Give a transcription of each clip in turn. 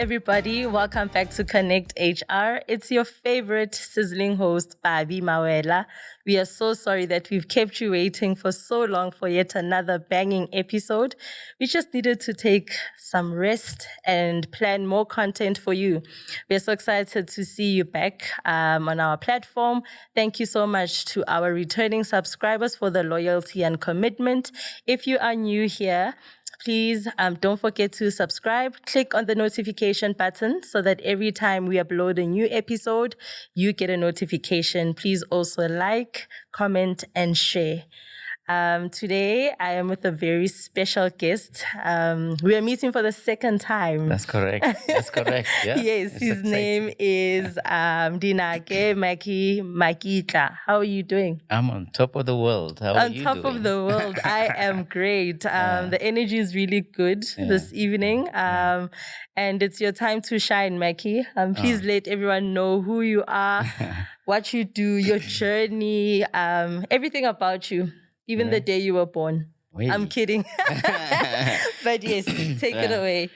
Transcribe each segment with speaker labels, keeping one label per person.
Speaker 1: everybody. Welcome back to Connect HR. It's your favorite sizzling host, Babi Mawela. We are so sorry that we've kept you waiting for so long for yet another banging episode. We just needed to take some rest and plan more content for you. We're so excited to see you back on our platform. Thank you so much to our returning subscribers for the loyalty and commitment. If you are new here, please don't forget to subscribe. Click on the notification button so that every time we upload a new episode, you get a notification. Please also like, comment, and share. Today, I am with a very special guest. We are meeting for the second time.
Speaker 2: That's correct. Yeah.
Speaker 1: Yes, his name is Dinake Mackie Makitla. How are you doing?
Speaker 2: I'm on top of the world. How are you doing?
Speaker 1: On top of the world. I am great. The energy is really good this evening. And it's your time to shine, Mackie. Please let everyone know who you are, what you do, your journey, everything about you. Even the day you were born.
Speaker 2: Wait.
Speaker 1: I'm kidding. But yes, take it away.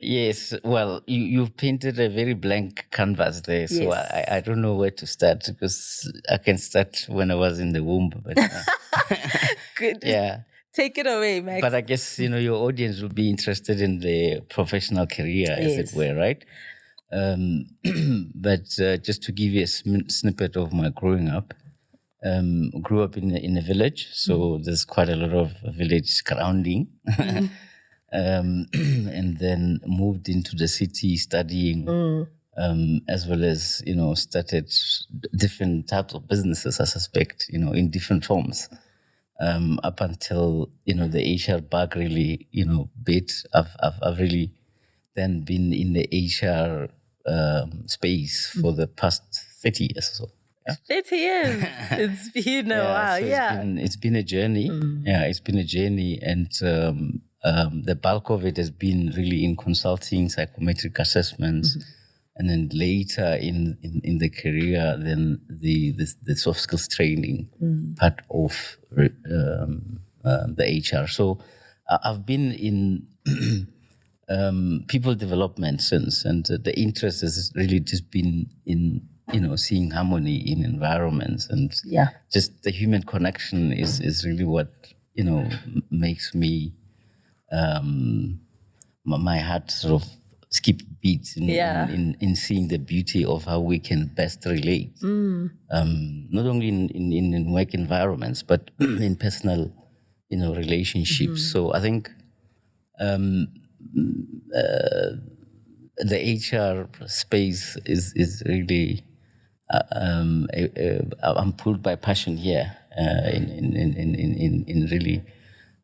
Speaker 2: Yes, well, you've painted a very blank canvas there, so
Speaker 1: Yes.
Speaker 2: I don't know where to start because I can start when I was in the womb. But
Speaker 1: Good.
Speaker 2: yeah.
Speaker 1: Take it away, Max.
Speaker 2: But I guess, your audience will be interested in the professional career, as it were, right? But just to give you a snippet of my growing up, grew up in a village, so there's quite a lot of village surrounding. And then moved into the city studying, as well as, started different types of businesses, I suspect, in different forms. Up until, the HR bug really, bit. I've really then been in the HR space for the past 30 years or so. Yeah.
Speaker 1: 30 years. It's been a while.
Speaker 2: So
Speaker 1: Yeah.
Speaker 2: It's been a journey. Yeah, it's been a journey. And the bulk of it has been really in consulting, psychometric assessments. And then later in the career, then the soft skills training part of the HR. So I've been in people development since, and the interest has really just been in seeing harmony in environments, and just the human connection is really what makes me my heart sort of skip beats in seeing the beauty of how we can best relate, not only in work environments but in personal relationships. So I think the HR space is really I'm pulled by passion here in really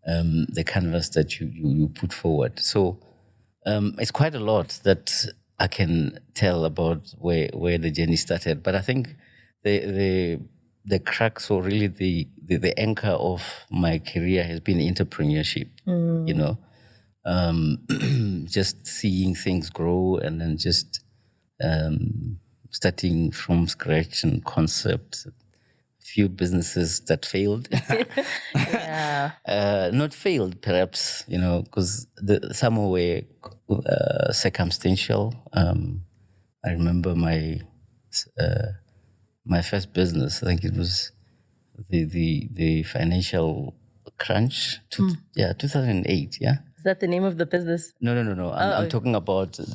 Speaker 2: the canvas that you put forward. So it's quite a lot that I can tell about where the journey started, but I think the crux, or really the anchor of my career has been entrepreneurship. Just seeing things grow and then just starting from scratch and concept. Few businesses that failed. Not failed, perhaps, because some were circumstantial. I remember my first business. I think it was the financial crunch. 2008. Yeah.
Speaker 1: Is that the name of the business?
Speaker 2: No. I'm talking about,
Speaker 1: the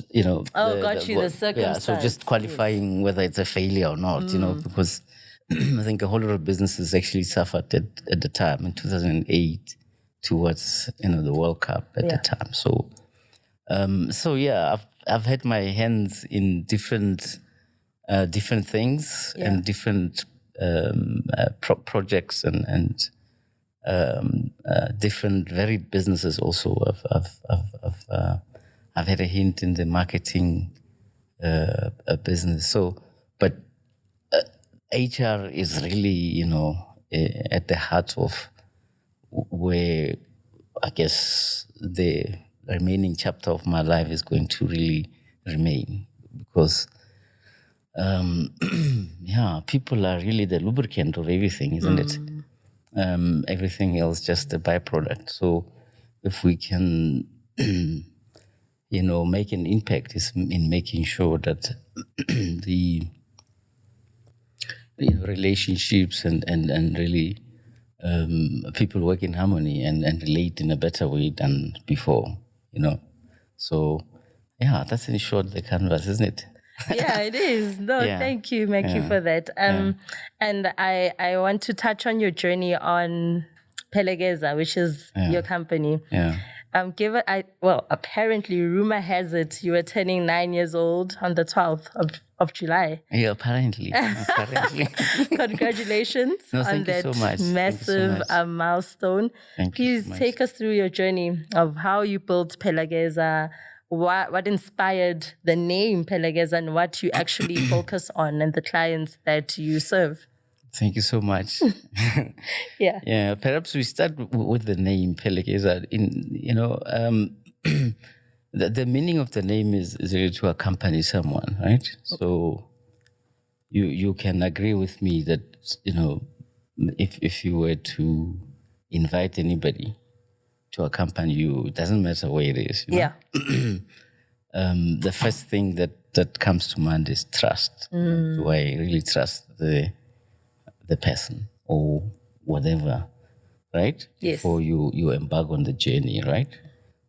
Speaker 1: circumstance.
Speaker 2: Yeah, so just qualifying whether it's a failure or not, because I think a whole lot of businesses actually suffered at the time in 2008 towards, the World Cup at the time. So, I've had my hands in different things and different projects and different varied businesses also. I've had a hint in the marketing business. So, but HR is really, at the heart of where I guess the remaining chapter of my life is going to really remain, because people are really the lubricant of everything, isn't it? Everything else just a byproduct. So if we can make an impact is in making sure that the relationships and really people work in harmony and relate in a better way than before, So, yeah, that's in short the canvas, isn't it?
Speaker 1: Yeah, it is. No,
Speaker 2: Yeah.
Speaker 1: thank you, Mackie, for that. And I want to touch on your journey on Phelekeza, which is your company.
Speaker 2: Yeah.
Speaker 1: Apparently, rumor has it you were turning 9 years old on the 12th of July.
Speaker 2: Yeah, apparently.
Speaker 1: Congratulations
Speaker 2: No,
Speaker 1: on
Speaker 2: thank you
Speaker 1: that
Speaker 2: so much. Thank you so
Speaker 1: massive
Speaker 2: much.
Speaker 1: milestone.
Speaker 2: Thank you
Speaker 1: Please
Speaker 2: so much.
Speaker 1: take us through your journey of how you built Phelekeza, what inspired the name Phelekeza, and what you actually focus on and the clients that you serve.
Speaker 2: Thank you so much.
Speaker 1: Yeah.
Speaker 2: Yeah, perhaps we start with the name Phelekeza. The meaning of the name is really to accompany someone, right? So you can agree with me that, if you were to invite anybody to accompany you, it doesn't matter where it is.
Speaker 1: Yeah.
Speaker 2: The first thing that comes to mind is trust. Do I really trust the person or whatever, right?
Speaker 1: Yes.
Speaker 2: Before you embark on the journey, right?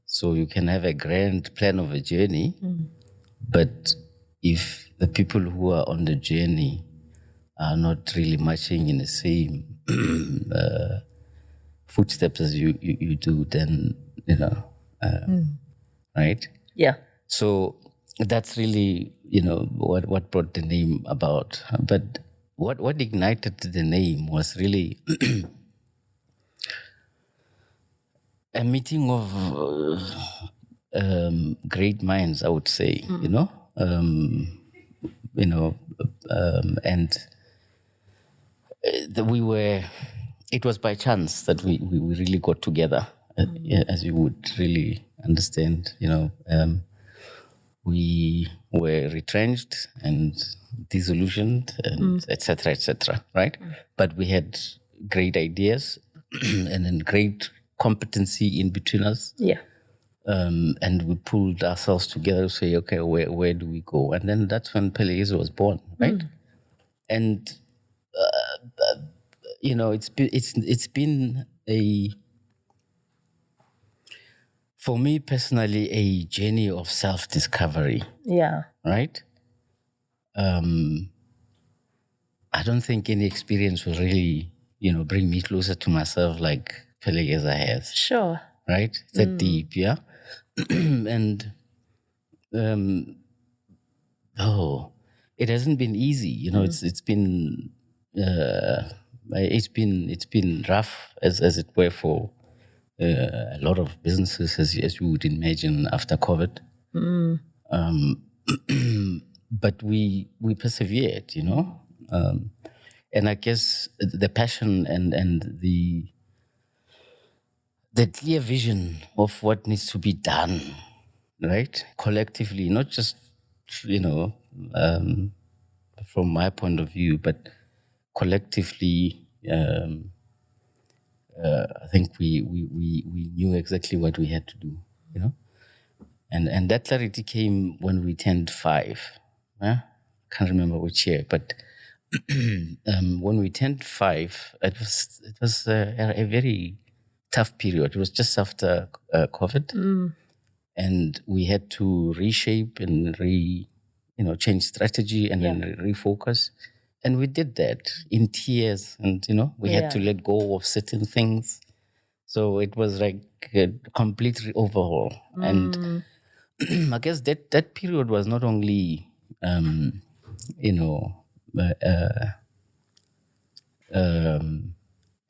Speaker 2: So you can have a grand plan of a journey, but if the people who are on the journey are not really marching in the same footsteps as you do, then, right?
Speaker 1: Yeah.
Speaker 2: So that's really, what brought the name about. But what ignited the name was really a meeting of great minds, I would say, and it was by chance that we really got together, as you would really understand, we were retrenched and disillusioned and etc., right? But we had great ideas and then great competency in between us.
Speaker 1: Yeah.
Speaker 2: And we pulled ourselves together to say, okay, where do we go? And then that's when Phelekeza was born, right? And it's been for me personally, a journey of self-discovery.
Speaker 1: Yeah.
Speaker 2: Right? I don't think any experience will really, bring me closer to myself like Phelekeza has.
Speaker 1: Sure.
Speaker 2: Right? That deep, yeah? And, it hasn't been easy. It's been rough as it were for a lot of businesses, as you would imagine, after COVID. But we persevered, and I guess the passion and the clear vision of what needs to be done, right, collectively, not just from my point of view, but collectively. I think we knew exactly what we had to do, and that clarity came when we turned 5. Can't remember which year, but when we turned 5, it was a very tough period. It was just after COVID, and we had to reshape and change strategy and then refocus. And we did that in tears, and we had to let go of certain things. So it was like a complete overhaul. And I guess that period was not only an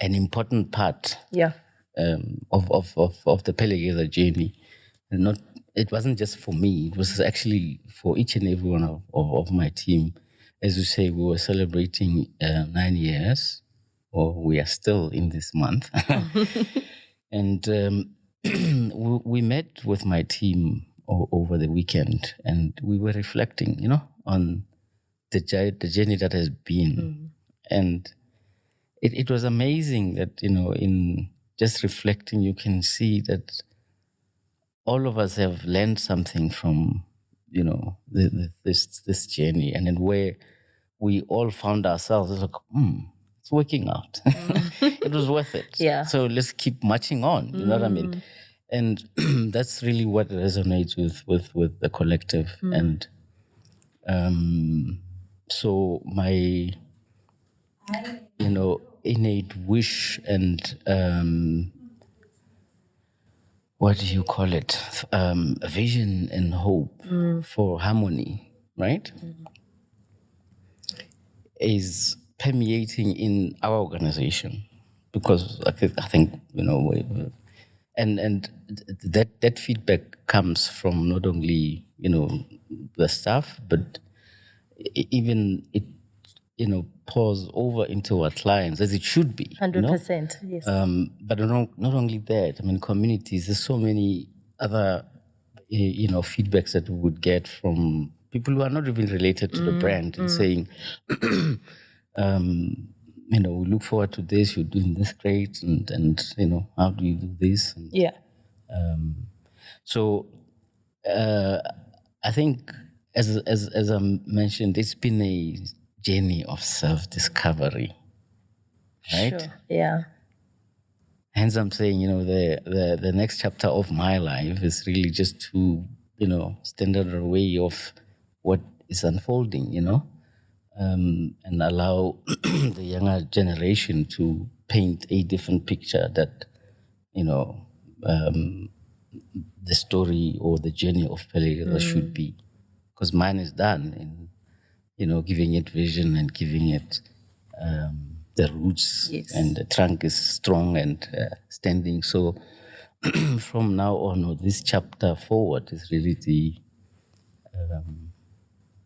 Speaker 2: important part of the Phelekeza journey. And it wasn't just for me, it was actually for each and every one of my team. As you say, we were celebrating 9 years, or we are still in this month. And we met with my team over the weekend, and we were reflecting, on the journey that has been. And it was amazing that, in just reflecting, you can see that all of us have learned something from, this journey, and then where we all found ourselves, it's like, it's working out. It was worth it.
Speaker 1: Yeah.
Speaker 2: So let's keep marching on. You know what I mean? And that's really what resonates with the collective. And so my, innate wish and what do you call it? Vision and hope for harmony, right? Is permeating in our organization, because I think and that feedback comes from not only the staff, but even it pours over into our clients, as it should be.
Speaker 1: 100%. Yes.
Speaker 2: But not only that, I mean, communities, there's so many other, feedbacks that we would get from people who are not even related to the brand and saying, we look forward to this, you're doing this great, and how do you do this? And
Speaker 1: Yeah.
Speaker 2: so I think, as I mentioned, it's been a journey of self-discovery, right?
Speaker 1: Sure. Yeah.
Speaker 2: Hence, I'm saying, the next chapter of my life is really just to, stand in the way of what is unfolding, and allow the younger generation to paint a different picture that, the story or the journey of Phelekeza should be. Because mine is done in, giving it vision and giving it the roots,
Speaker 1: Yes.
Speaker 2: and the trunk is strong and standing. So from now on, or this chapter forward, is really the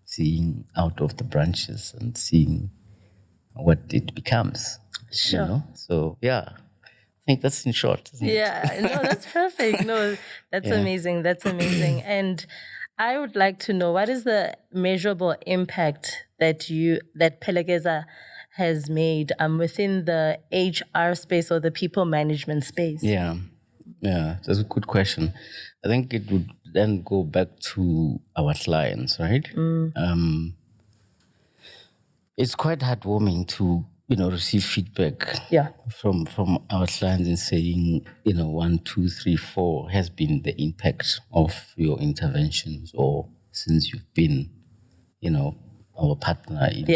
Speaker 2: seeing out of the branches and seeing what it becomes.
Speaker 1: Sure.
Speaker 2: So yeah, I think that's in short. Isn't it?
Speaker 1: Yeah, no, that's perfect. No, that's amazing. That's amazing. And I would like to know, what is the measurable impact that Phelekeza has made within the HR space or the people management space?
Speaker 2: Yeah, that's a good question. I think it would then go back to our clients, right? It's quite heartwarming to receive feedback from our clients and saying 1, 2, 3, 4 has been the impact of your interventions, or since you've been our partner in,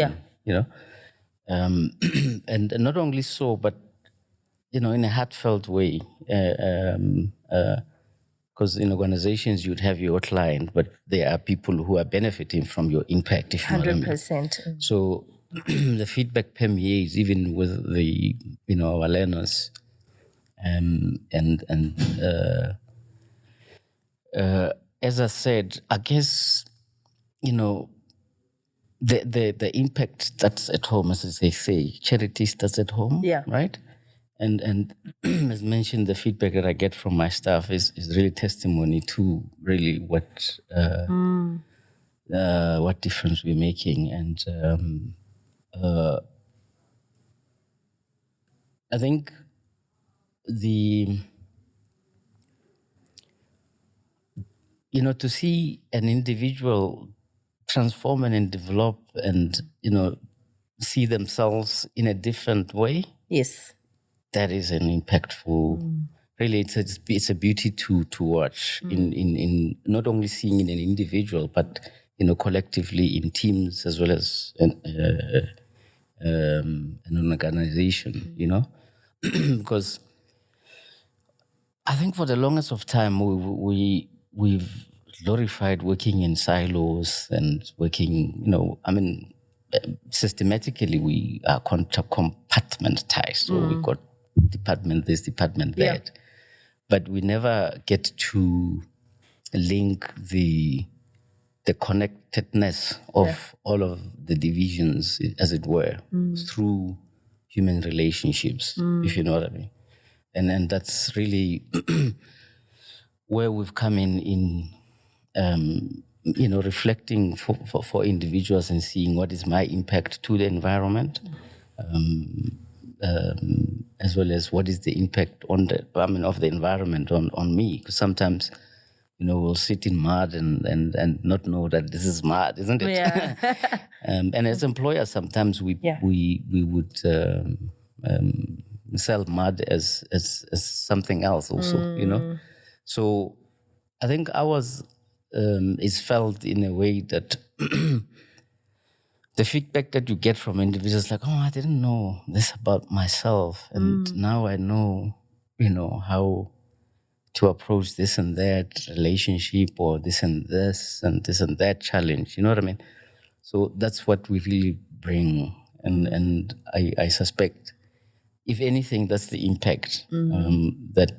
Speaker 2: and not only so, but in a heartfelt way, because in organizations you'd have your client, but there are people who are benefiting from your impact, if you know what I mean.
Speaker 1: 100%.
Speaker 2: So the feedback permeates even with the our learners, and as I said, I guess the impact starts at home, as they say. Charity starts at home, right? And as mentioned, the feedback that I get from my staff is really testimony to really what difference we're making. And I think to see an individual transform and develop and see themselves in a different way.
Speaker 1: Yes.
Speaker 2: That is an impactful. Really, it's a beauty to watch in not only seeing in an individual, but collectively in teams, as well as an organization. Because I think for the longest of time we've glorified working in silos and working. Systematically we are compartmentized. So we got department this, department that, but we never get to link the connectedness of all of the divisions, as it were, through human relationships, if you know what I mean. And that's really where we've come in reflecting for individuals and seeing what is my impact to the environment, as well as what is the impact of the environment on me. Because sometimes will sit in mud and not know that this is mud, isn't it?
Speaker 1: Yeah.
Speaker 2: And as employers, sometimes we would sell mud as something else also, So I think ours is felt in a way that the feedback that you get from individuals like, oh, I didn't know this about myself. And now I know, how to approach this and that relationship or this and that challenge. You know what I mean? So that's what we really bring. And I suspect, if anything, that's the impact that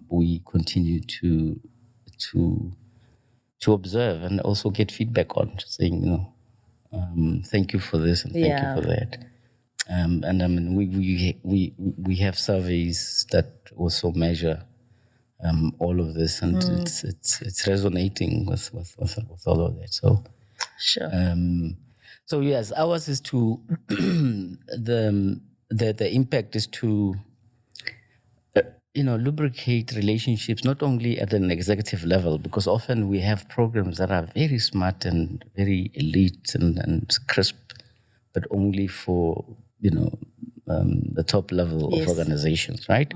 Speaker 2: we continue to observe and also get feedback on, saying, thank you for this and thank you for that. And I mean, we have surveys that also measure all of this, and it's resonating with all of that. So
Speaker 1: Sure.
Speaker 2: So yes, ours is to the impact is to lubricate relationships not only at an executive level, because often we have programs that are very smart and very elite and crisp, but only for the top level of organizations, right?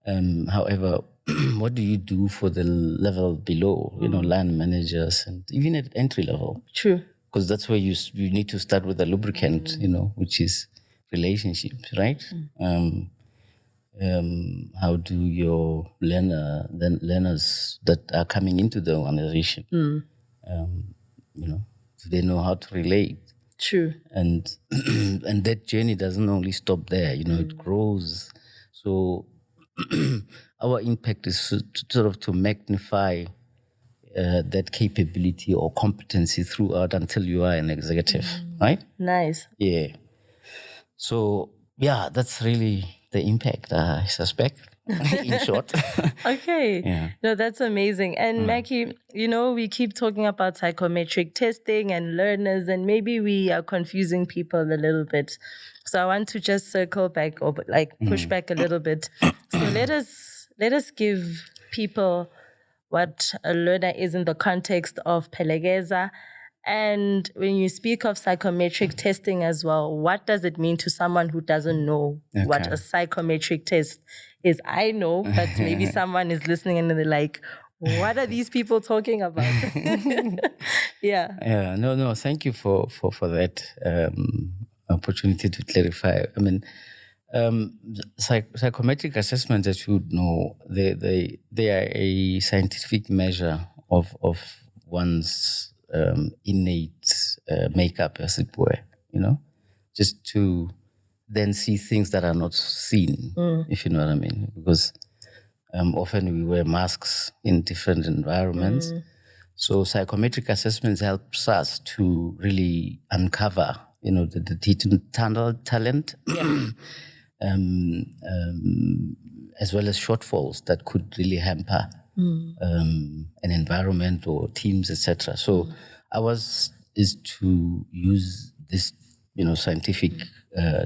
Speaker 2: However, what do you do for the level below, line managers and even at entry level?
Speaker 1: True.
Speaker 2: Because that's where you need to start with the lubricant, which is relationships, right? How do your learners that are coming into the organization, do they know how to relate?
Speaker 1: True.
Speaker 2: And and that journey doesn't only stop there, it grows. So our impact is to magnify that capability or competency throughout until you are an executive, right?
Speaker 1: Nice.
Speaker 2: Yeah. So yeah, that's really the impact, I suspect, in short.
Speaker 1: Okay.
Speaker 2: Yeah.
Speaker 1: No, that's amazing. And Mackie, we keep talking about psychometric testing and learners, and maybe we are confusing people a little bit. So I want to just circle back or push back a little bit. So let us give people what a learner is in the context of Phelekeza. And when you speak of psychometric testing as well, what does it mean to someone who doesn't know what a psychometric test is? I know, but maybe someone is listening and they're like, what are these people talking about? Yeah.
Speaker 2: Yeah, no, thank you for that opportunity to clarify. I mean, psychometric assessments, as you would know, they are a scientific measure of one's innate makeup, as it were, just to then see things that are not seen, if you know what I mean. Because often we wear masks in different environments. So psychometric assessments helps us to really uncover, the hidden talent, as well as shortfalls that could really hamper an environment or teams, etc. So ours is to use this, scientific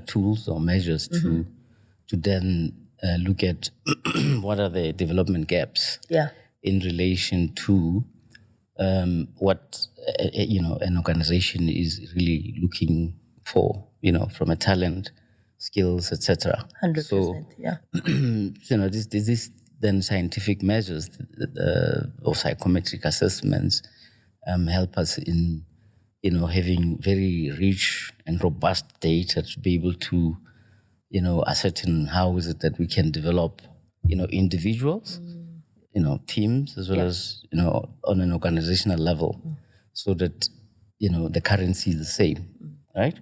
Speaker 2: tools or measures to then look at what are the development gaps in relation to what an organization is really looking for, from a talent, skills, etc.
Speaker 1: 100%,
Speaker 2: so, this then scientific measures or psychometric assessments help us in having very rich and robust data to be able to ascertain how is it that we can develop individuals, teams, as well as on an organizational level, so that the currency is the same, right?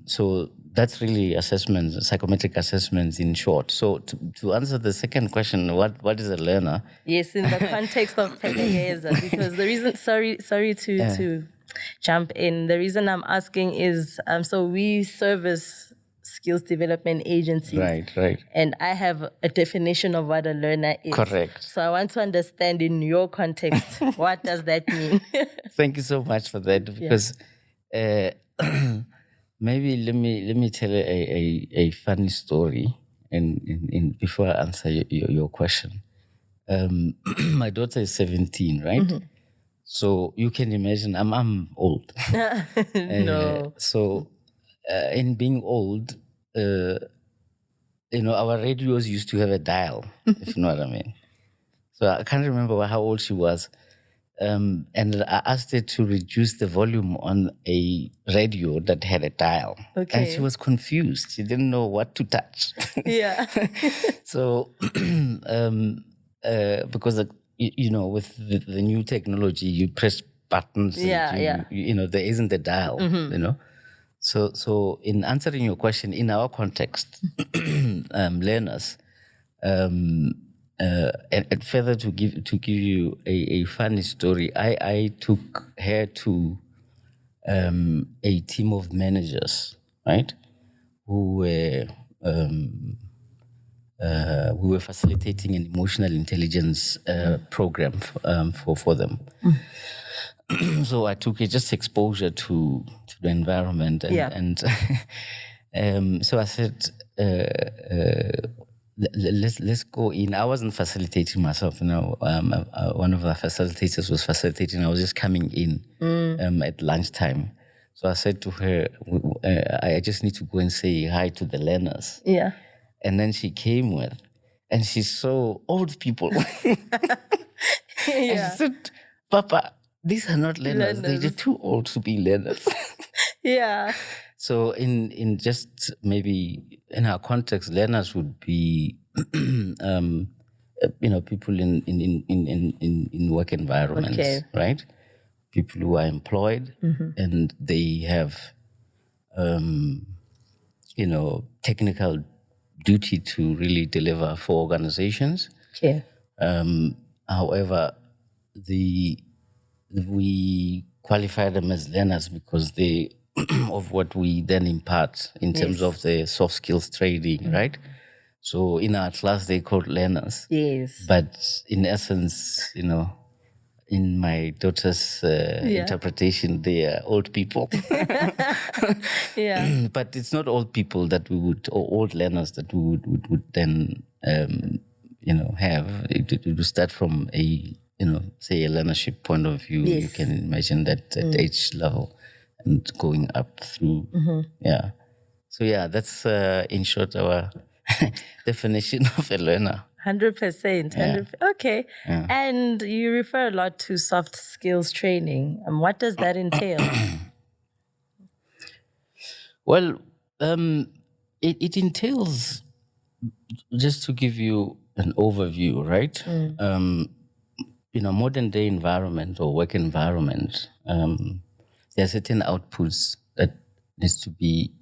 Speaker 2: So that's really assessments, psychometric assessments in short. So to answer the second question, what is a learner?
Speaker 1: Yes, in the context of Phelekeza, because the reason, sorry to jump in. The reason I'm asking is, so we service skills development agencies.
Speaker 2: Right.
Speaker 1: And I have a definition of what a learner is.
Speaker 2: Correct.
Speaker 1: So I want to understand in your context, what does that mean?
Speaker 2: Thank you so much for that, because maybe let me tell a funny story in before I answer your question. my daughter is 17, right? So you can imagine I'm old.
Speaker 1: No.
Speaker 2: So in being old, our radios used to have a dial, if you know what I mean. So I can't remember how old she was. And I asked her to reduce the volume on a radio that had a dial.
Speaker 1: Okay.
Speaker 2: And she was confused. She didn't know what to touch.
Speaker 1: Yeah.
Speaker 2: So, because, with the new technology, you press buttons and there isn't a dial, So in answering your question, in our context, learners, and further to give you a funny story, I took her to a team of managers, right, who were facilitating an emotional intelligence program for them. So I took just exposure to the environment, and so I said, let's go in. I wasn't facilitating myself, one of the facilitators was facilitating. I was just coming in at lunchtime. So I said to her, I just need to go and say hi to the learners.
Speaker 1: Yeah.
Speaker 2: And then she came with, and she saw old people. And she said, Papa, these are not learners. They're just too old to be learners.
Speaker 1: Yeah.
Speaker 2: So in just maybe in our context, learners would be people in work environments, right? People who are employed and they have technical duty to really deliver for organizations.
Speaker 1: Okay.
Speaker 2: However, we qualify them as learners because they of what we then impart in terms of the soft skills training, right? So in our class they called learners.
Speaker 1: Yes.
Speaker 2: But in essence, in my daughter's interpretation, they are old people.
Speaker 1: Yeah.
Speaker 2: But it's not old people that we would, or old learners that we would then, have. It would start from a, say a learnership point of view.
Speaker 1: Yes.
Speaker 2: You can imagine that at age level and going up through. Yeah. So yeah, that's in short our definition of a learner.
Speaker 1: 100%. Okay. Yeah. And you refer a lot to soft skills training. What does that entail?
Speaker 2: Well, it entails, just to give you an overview, right? Modern day environment or work environment, there are certain outputs that needs to be,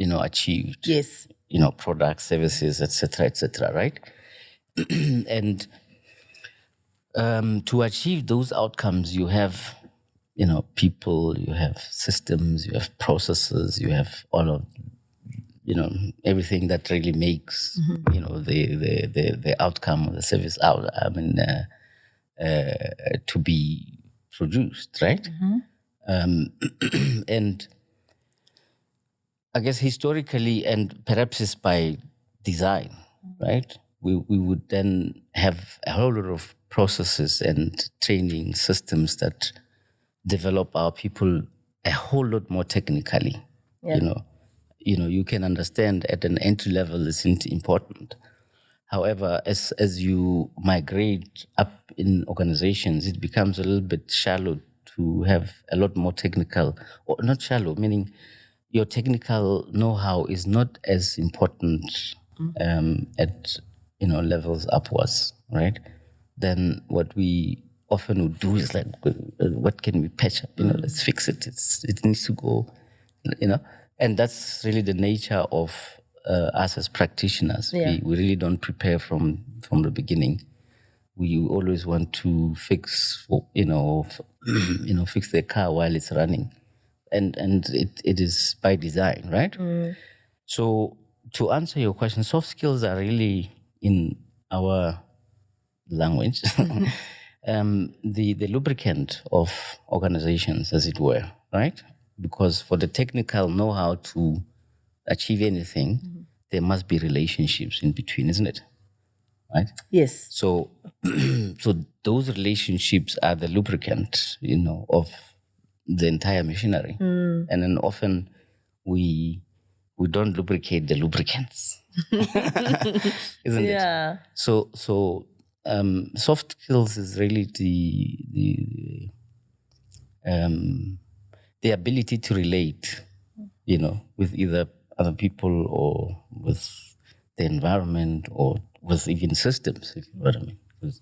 Speaker 2: achieved.
Speaker 1: Yes.
Speaker 2: Products, services, etc., right? And to achieve those outcomes, you have, people, you have systems, you have processes, you have all of, everything that really makes, the outcome of the service out. To be produced, right? And I guess historically, and perhaps it's by design, right? We would then have a whole lot of processes and training systems that develop our people a whole lot more technically. Yeah. You can understand at an entry level isn't important. However, as you migrate up in organizations, it becomes a little bit shallow to have a lot more technical, or not shallow, meaning your technical know-how is not as important at levels upwards, right? Then what we often would do is like, what can we patch up? Let's fix it. It needs to go, and that's really the nature of us as practitioners. Yeah. We really don't prepare from the beginning. We always want to fix, fix the car while it's running. And it is by design, right? So to answer your question, soft skills are really, in our language, the lubricant of organizations, as it were, right? Because for the technical know-how to achieve anything, there must be relationships in between, isn't it? right?
Speaker 1: Yes.
Speaker 2: So, so those relationships are the lubricant, of the entire machinery. And then often we don't lubricate the lubricants, isn't it?
Speaker 1: Yeah.
Speaker 2: So soft skills is really the ability to relate, with either other people or with the environment or with even systems, if you know what I mean. 'Cause,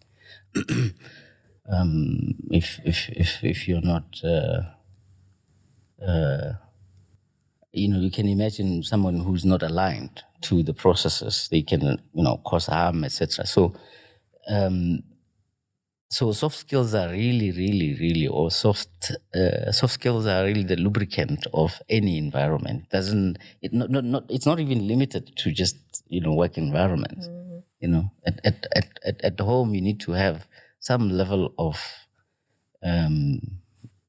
Speaker 2: if you're not, you can imagine someone who's not aligned to the processes, they can, cause harm, etc. So soft skills are really, really, really, or soft skills are really the lubricant of any environment. It's not even limited to just work environment. At home you need to have some level of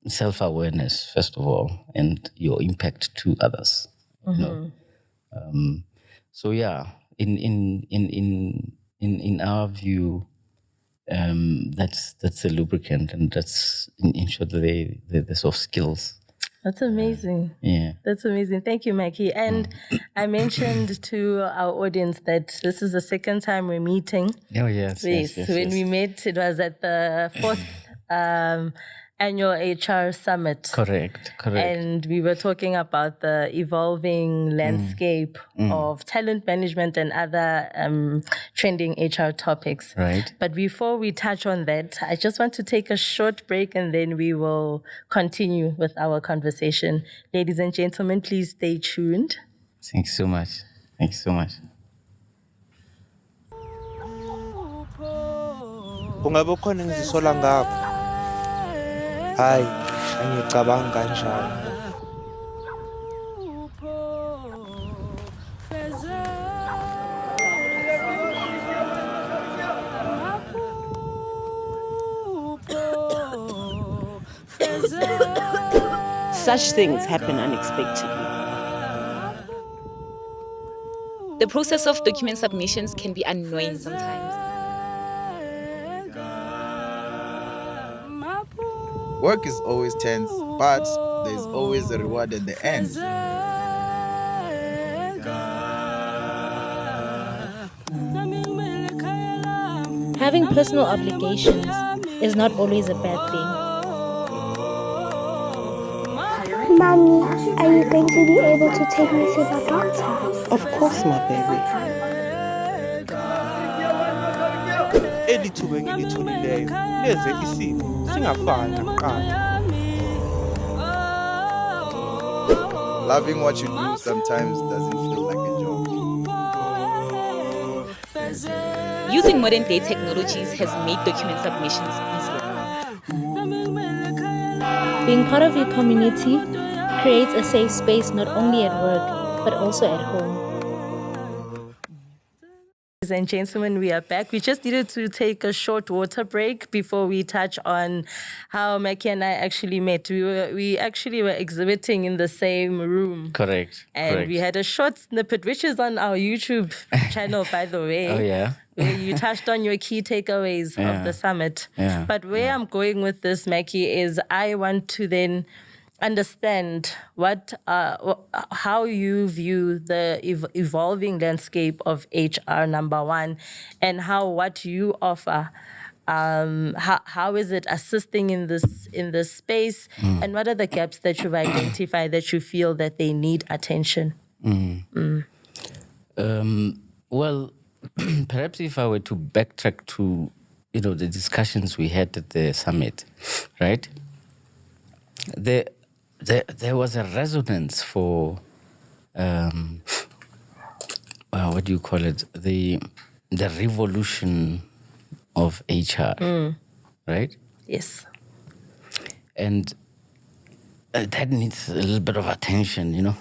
Speaker 2: self-awareness first of all, and your impact to others. So yeah, in our view. That's a lubricant, and that's in short the soft skills.
Speaker 1: That's amazing.
Speaker 2: Yeah.
Speaker 1: That's amazing. Thank you, Mackie. And I mentioned to our audience that this is the second time we're meeting.
Speaker 2: Oh, yes.
Speaker 1: When we met, it was at the fourth annual HR summit.
Speaker 2: Correct.
Speaker 1: And we were talking about the evolving landscape of talent management and other trending HR topics.
Speaker 2: Right.
Speaker 1: But before we touch on that, I just want to take a short break and then we will continue with our conversation. Ladies and gentlemen, please stay tuned.
Speaker 2: Thanks so much.
Speaker 3: Kungabe khona engizisola ngakho? Hayi, angicabangi kanjalo.
Speaker 4: Such things happen unexpectedly. The process of document submissions can be annoying sometimes.
Speaker 5: Work is always tense, but there's always a reward at the end.
Speaker 6: Having personal obligations is not always a bad thing.
Speaker 7: Mommy, are you going to be able to take me to the doctor?
Speaker 3: Of course, my baby. Elithuba engilitholileyo leze isifo singafani nakuqala.
Speaker 5: Loving what you do sometimes doesn't feel like a job.
Speaker 4: Using modern day technologies has made document submissions easier.
Speaker 6: Being part of your community creates a safe space not only at work, but also at home.
Speaker 1: Ladies and gentlemen, we are back. We just needed to take a short water break before we touch on how Mackie and I actually met. We actually were exhibiting in the same room.
Speaker 2: Correct.
Speaker 1: And we had a short snippet, which is on our YouTube channel, by the way.
Speaker 2: Oh, yeah.
Speaker 1: Where you touched on your key takeaways of the summit.
Speaker 2: Yeah.
Speaker 1: But where I'm going with this, Mackie, is I want to then understand how you view the evolving landscape of HR, number one, and how what you offer, how is it assisting in this space, and what are the gaps that you've identified that you feel that they need attention?
Speaker 2: Well, perhaps if I were to backtrack to the discussions we had at the summit, right? There was a resonance for what do you call it? The revolution of HR, right?
Speaker 1: Yes.
Speaker 2: And that needs a little bit of attention,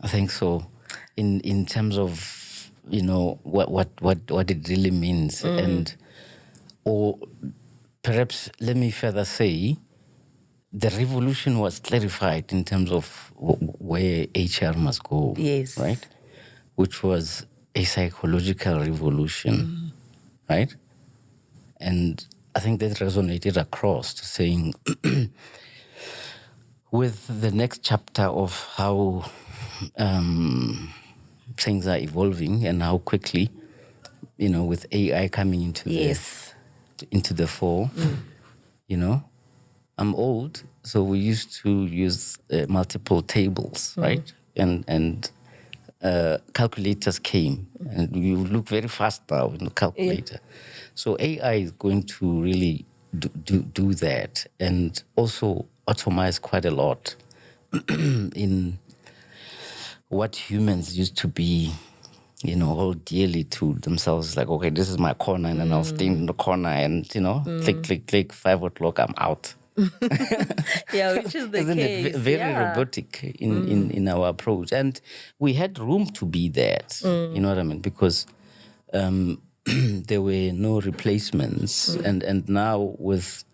Speaker 2: I think so. In terms of what it really means, or perhaps let me further say, the revolution was clarified in terms of where HR must go.
Speaker 1: Yes.
Speaker 2: Right? Which was a psychological revolution. right? And I think that resonated across to saying, with the next chapter of how things are evolving and how quickly, with AI coming into the fore, I'm old, so we used to use multiple tables, right? And calculators came, and you look very fast now in the calculator. So AI is going to really do that, and also automate quite a lot in what humans used to be, hold dearly to themselves. Like, okay, this is my corner, and then I'll stay in the corner, and click, click, click. 5 o'clock, I'm out.
Speaker 1: Yeah, which is the
Speaker 2: Isn't
Speaker 1: case.
Speaker 2: it very robotic in our approach? And we had room to be that, you know what I mean? Because there were no replacements. And now with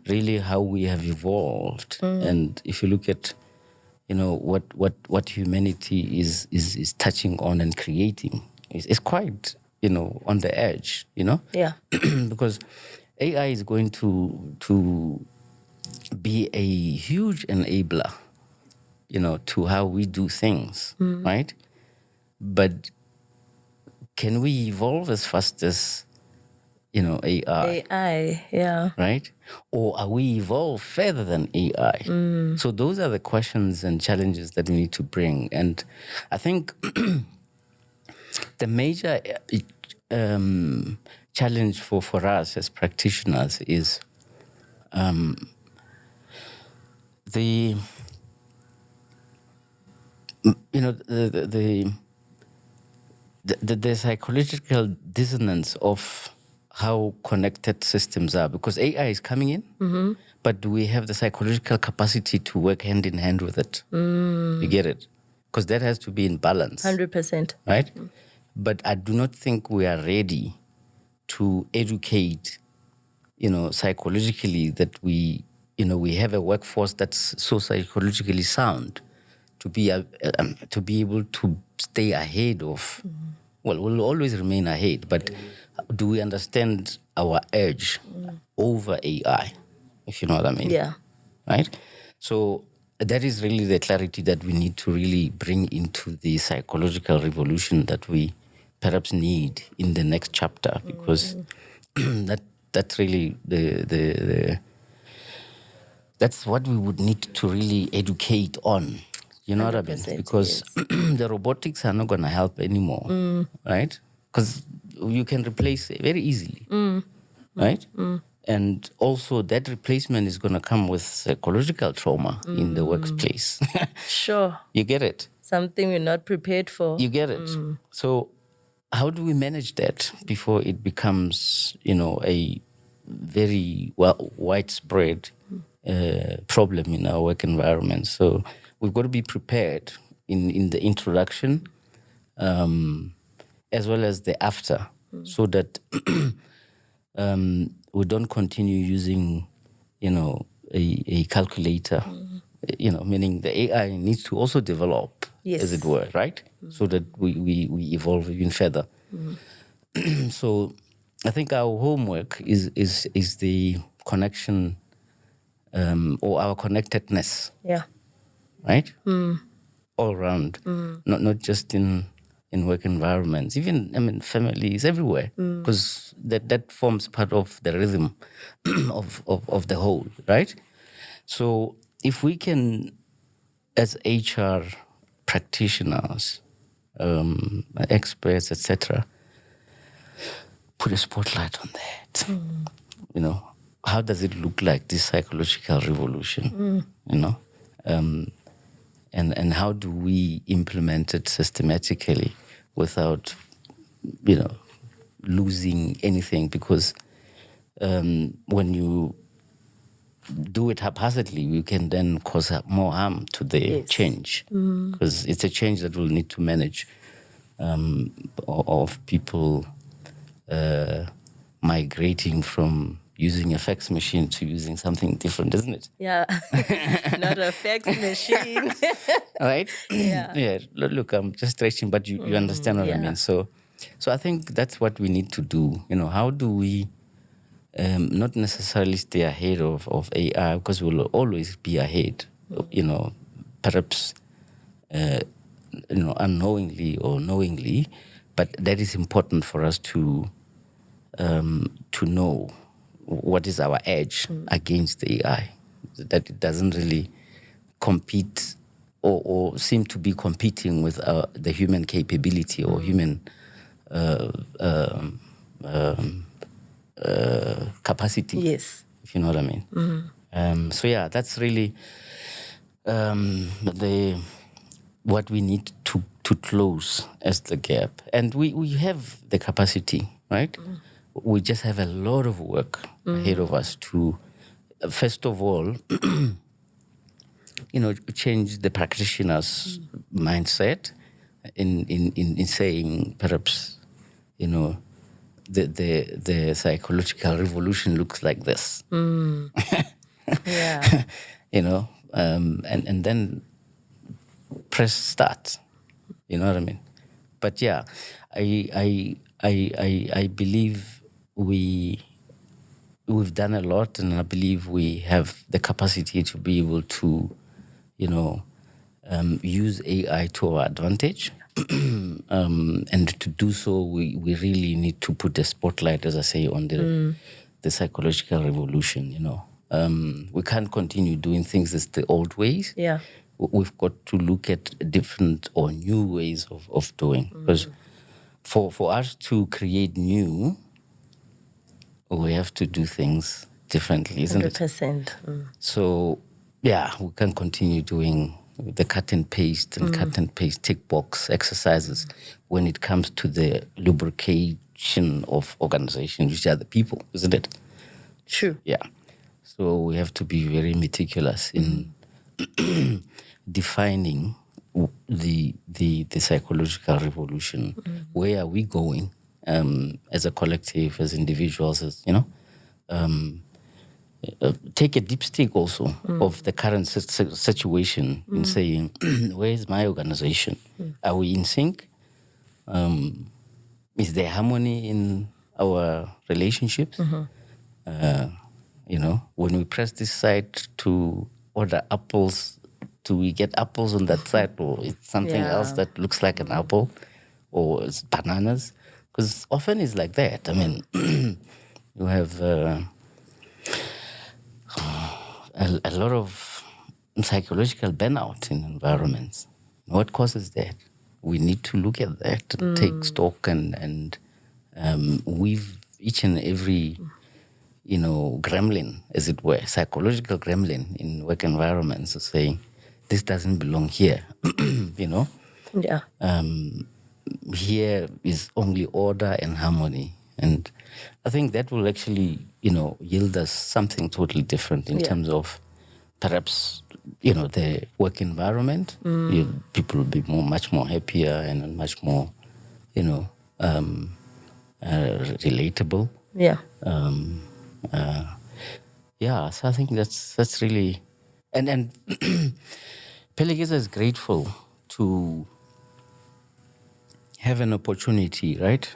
Speaker 2: really how we have evolved, and if you look at, what humanity is touching on and creating, it's quite, on the edge,
Speaker 1: Yeah.
Speaker 2: because AI is going to be a huge enabler, to how we do things, right? But can we evolve as fast as, AI?
Speaker 1: AI, yeah.
Speaker 2: Right? Or are we evolve further than AI? So those are the questions and challenges that we need to bring. And I think the major challenge for us as practitioners is the psychological dissonance of how connected systems are, because AI is coming in, but do we have the psychological capacity to work hand in hand with it? You get it? Because that has to be in balance.
Speaker 1: 100%.
Speaker 2: Right? But I do not think we are ready to educate, psychologically, that we have a workforce that's so psychologically sound to be able to stay ahead of. Well, we'll always remain ahead, but do we understand our edge over AI, if you know what I mean?
Speaker 1: Yeah.
Speaker 2: Right? So that is really the clarity that we need to really bring into the psychological revolution that we perhaps need in the next chapter, because that's really the that's what we would need to really educate on. You know what I mean? Because the robotics are not going to help anymore, right? Because you can replace it very easily, right? And also that replacement is going to come with psychological trauma in the workplace.
Speaker 1: Sure.
Speaker 2: You get it?
Speaker 1: Something we're not prepared for.
Speaker 2: You get it? So how do we manage that before it becomes, a very widespread problem in our work environment? So we've got to be prepared in the introduction as well as the after, so that we don't continue using, a calculator, meaning the AI needs to also develop, as it were, right? So that we evolve even further. So I think our homework is the connection or our connectedness.
Speaker 1: Yeah.
Speaker 2: Right? All around. Not just in work environments, even families, everywhere. Because that forms part of the rhythm of the whole, right? So if we can, as HR practitioners, experts, etc., put a spotlight on that. How does it look like, this psychological revolution? And how do we implement it systematically without, losing anything? Because when you do it haphazardly, you can then cause more harm to the change, because it's a change that will need to manage of people migrating from using a fax machine to using something different, isn't it?
Speaker 1: Yeah. Not a fax machine.
Speaker 2: Right?
Speaker 1: Yeah.
Speaker 2: Yeah. Look, I'm just stretching, but you understand what I mean. So So I think that's what we need to do. How do we not necessarily stay ahead of AI, because we'll always be ahead, perhaps, unknowingly or knowingly, but that is important for us to know what is our edge against the AI, that it doesn't really compete or seem to be competing with the human capability or human capacity.
Speaker 1: Yes.
Speaker 2: If you know what I mean. So yeah, that's really what we need to close as the gap. And we have the capacity, right? We just have a lot of work ahead of us to, first of all, change the practitioner's mindset in saying, perhaps, the psychological revolution looks like this.
Speaker 1: Yeah.
Speaker 2: And then press start. You know what I mean? But yeah, I believe we've done a lot, and I believe we have the capacity to be able to, use AI to our advantage. And to do so, we really need to put the spotlight, as I say, on the psychological revolution. We can't continue doing things as the old ways.
Speaker 1: Yeah.
Speaker 2: We've got to look at different or new ways of doing. Because for us to create new, we have to do things differently, isn't it?
Speaker 1: 100%.
Speaker 2: So, yeah, we can continue doing the cut and paste tick box exercises when it comes to the lubrication of organizations, which are the people, isn't it?
Speaker 1: True.
Speaker 2: Yeah. So we have to be very meticulous in defining the psychological revolution. Where are we going as a collective, as individuals, as take a dipstick also of the current situation in saying, where is my organization? Are we in sync? Is there harmony in our relationships? When we press this side to order apples, do we get apples on that side, or it's something else that looks like an apple, or it's bananas? Because often it's like that. I mean, you have a lot of psychological burnout in environments. What causes that? We need to look at that, and take stock, and weave each and every gremlin, as it were, psychological gremlin in work environments, of saying, this doesn't belong here,
Speaker 1: Yeah.
Speaker 2: Here is only order and harmony. And I think that will actually, yield us something totally different in terms of perhaps, the work environment. People will be much more happier and much more, relatable.
Speaker 1: Yeah.
Speaker 2: So I think that's really, and Phelekeza is grateful to have an opportunity, right?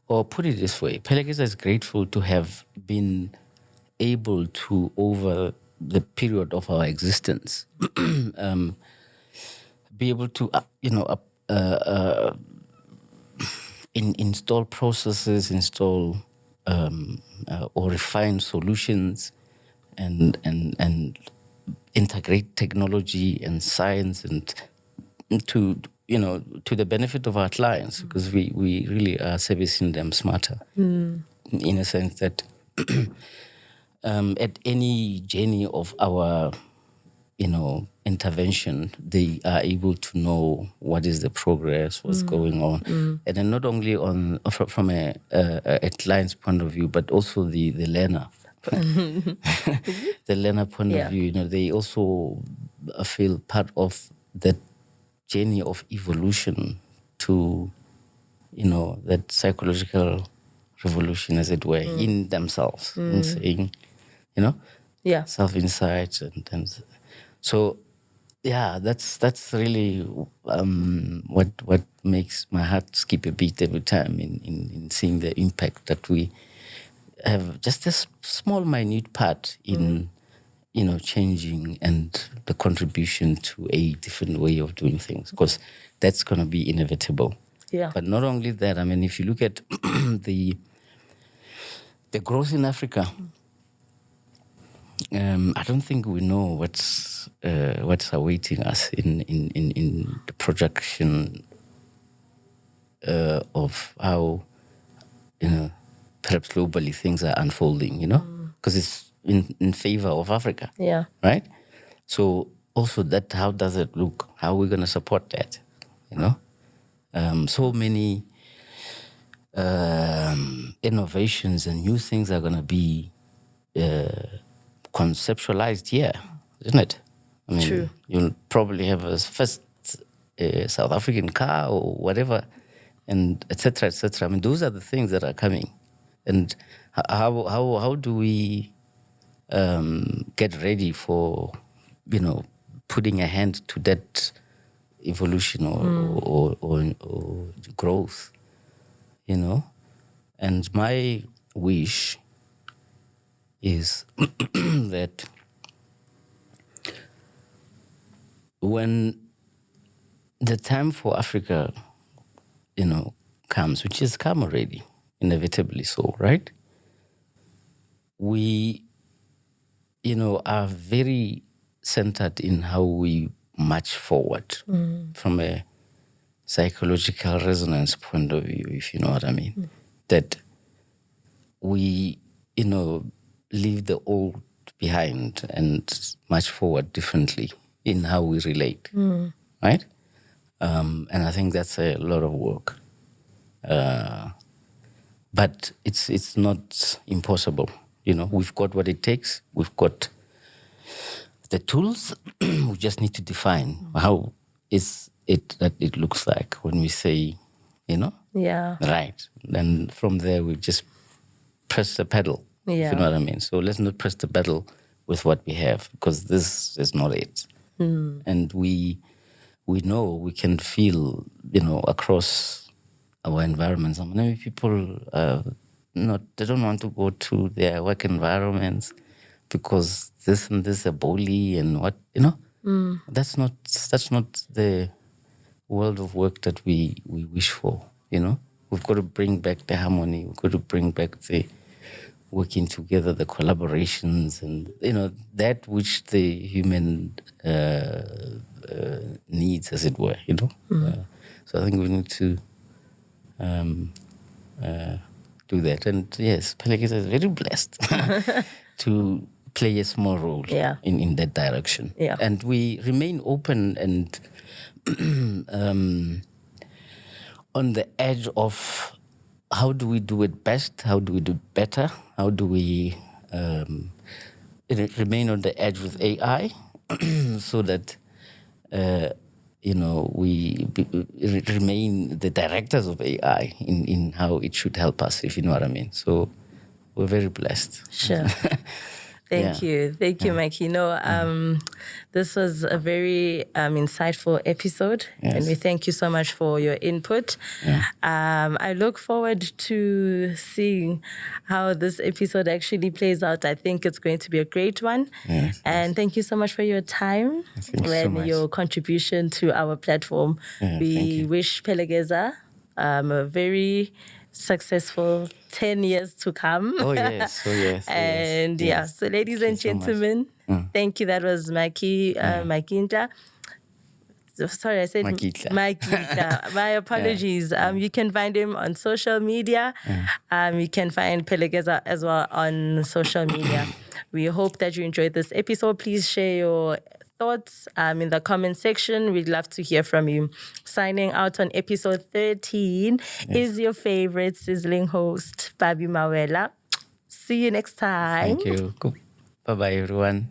Speaker 2: Or put it this way, Phelekeza is grateful to have been able to, over the period of our existence, be able to, install processes, or refine solutions, and integrate technology and science, and to the benefit of our clients, because we really are servicing them smarter, in a sense that at any journey of our intervention, they are able to know what is the progress, what's going on, and then not only from a client's point of view, but also the learner. The learner point of view, they also feel part of that journey of evolution to, that psychological revolution, as it were, in themselves, in saying, self-insight. And so yeah, that's really what makes my heart skip a beat every time in seeing the impact that we have, just a small minute part in changing and the contribution to a different way of doing things, because that's going to be inevitable.
Speaker 1: Yeah.
Speaker 2: But not only that, I mean, if you look at the growth in Africa, I don't think we know what's awaiting us in the projection of how perhaps globally things are unfolding. Because it's in favor of Africa.
Speaker 1: Yeah.
Speaker 2: Right. So also that, how does it look? How are we going to support that? So many innovations and new things are going to be conceptualized here, isn't it? I mean,
Speaker 1: True.
Speaker 2: You'll probably have a first South African car or whatever, and et cetera, et cetera. I mean, those are the things that are coming. And how do we get ready for, putting a hand to that evolution or growth, And my wish is that when the time for Africa, comes, which has come already, inevitably so, right? We, are very centered in how we march forward from a psychological resonance point of view, if you know what I mean. That we, leave the old behind and march forward differently in how we relate, right? And I think that's a lot of work. But it's not impossible. We've got what it takes. We've got the tools. We just need to define how is it that it looks like when we say,
Speaker 1: Yeah.
Speaker 2: right. And from there, we just press the pedal.
Speaker 1: Yeah.
Speaker 2: If you know what I mean. So let's not press the pedal with what we have, because this is not it. And we know, we can feel, across our environments. I mean, people they don't want to go to their work environments because this and this a bully and what, That's not the world of work that we wish for, We've got to bring back the harmony. We've got to bring back the working together, the collaborations, and that which the human needs, as it were. So I think we need to do that. And yes, Phelekeza is very blessed to play a small role in that direction.
Speaker 1: Yeah.
Speaker 2: And we remain open and on the edge of how do we do it best? How do we do it better? How do we remain on the edge with AI so that, we remain the directors of AI in how it should help us, if you know what I mean. So we're very blessed.
Speaker 1: Sure. Thank you, Mike. This was a very insightful episode, and we thank you so much for your input. I look forward to seeing how this episode actually plays out. I think it's going to be a great one. And thank you so much for your time and your contribution to our platform. We wish Phelekeza a very successful 10 years to come.
Speaker 2: Oh, yes.
Speaker 1: And so ladies and gentlemen, thank you. That was Mackie Makitla. Sorry, I said Makitla. My apologies. You can find him on social media. You can find Phelekeza as well on social media. We hope that you enjoyed this episode. Please share your thoughts in the comment section. We'd love to hear from you. Signing out on episode 13 is your favorite sizzling host, Babi Mawela. See you next time.
Speaker 2: Thank you. Bye-bye, everyone.